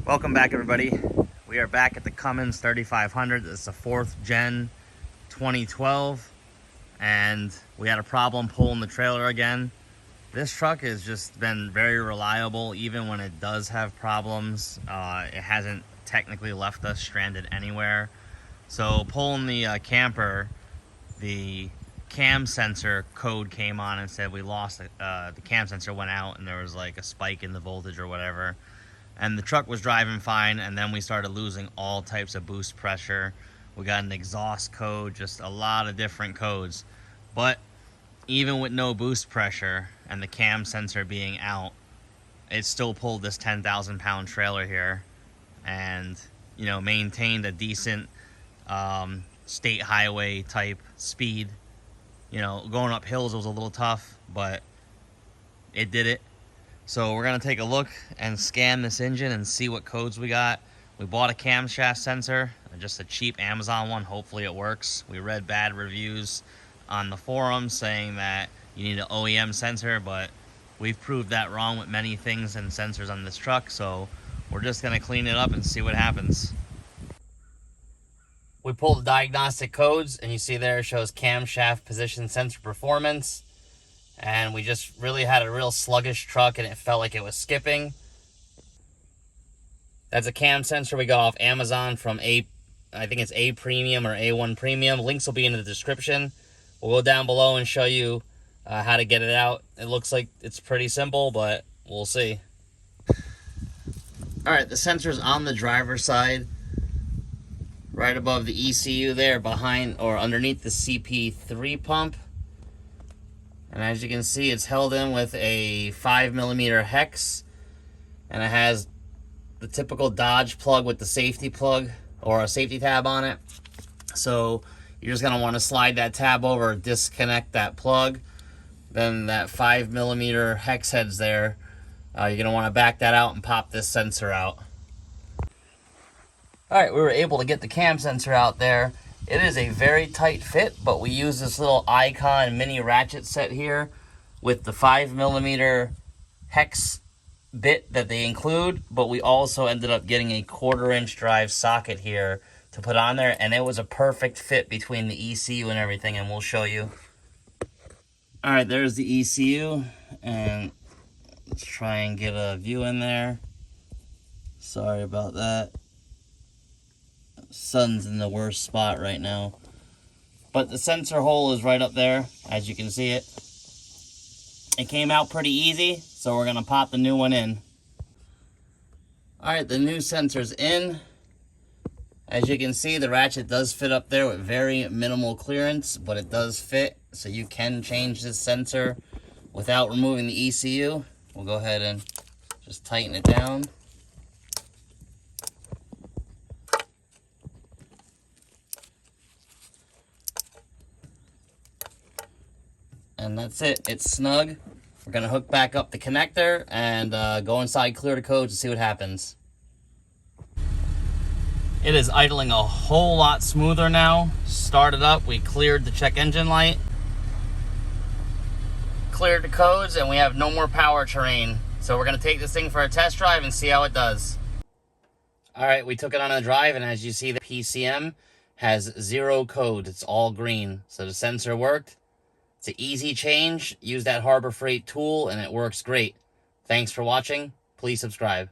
Welcome back, everybody. We are back at the Cummins 3500. It's a 4th gen 2012, and we had a problem pulling the trailer again. This truck has just been very reliable, even when it does have problems. It hasn't technically left us stranded anywhere. So pulling the camper, the cam sensor code came on and said we lost it. The cam sensor went out and there was like a spike in the voltage or whatever. And the truck was driving fine, and then we started losing all types of boost pressure. We got an exhaust code, just a lot of different codes. But even with no boost pressure and the cam sensor being out, it still pulled this 10,000 pound trailer here and, you know, maintained a decent state highway type speed. You know, going up hills was a little tough, but it did it. So we're gonna take a look and scan this engine and see what codes we got. We bought a camshaft sensor, just a cheap Amazon one. Hopefully it works. We read bad reviews on the forum saying that you need an OEM sensor, but we've proved that wrong with many things and sensors on this truck. So we're just gonna clean it up and see what happens. We pulled the diagnostic codes, and you see there it shows camshaft position sensor performance. And we just really had a real sluggish truck, and it felt like it was skipping. That's a cam sensor we got off Amazon from I think it's A Premium or A1 Premium. Links will be in the description. We'll go down below and show you how to get it out. It looks like it's pretty simple, but we'll see. All right, the sensor's on the driver's side, right above the ECU there, behind or underneath the CP3 pump. And as you can see, it's held in with a 5mm hex, and it has the typical Dodge plug with the safety plug or a safety tab on it. So you're just gonna want to slide that tab over, disconnect that plug. Then that 5mm hex head's there. You're gonna want to back that out and pop this sensor out. All right, we were able to get the cam sensor out there. It is a very tight fit, but we use this little Icon mini ratchet set here with the 5mm hex bit that they include, but we also ended up getting a 1/4-inch drive socket here to put on there, and it was a perfect fit between the ECU and everything, and we'll show you. All right, there's the ECU, and let's try and get a view in there. Sorry about that. Sun's in the worst spot right now, but the sensor hole is right up there, as you can see it. It came out pretty easy, so we're gonna pop the new one in. All right, the new sensor's in. As you can see, the ratchet does fit up there with very minimal clearance, but it does fit, so you can change this sensor without removing the ECU. We'll go ahead and just tighten it down. And that's it. It's snug. We're going to hook back up the connector and go inside, clear the codes, and see what happens. It is idling a whole lot smoother now. Started up, we cleared the check engine light, cleared the codes, and we have no more power terrain. So we're going to take this thing for a test drive and see how it does. All right, we took it on a drive, and as you see, the PCM has 0 code. It's all green. So the sensor worked. It's an easy change. Use that Harbor Freight tool and it works great. Thanks for watching. Please subscribe.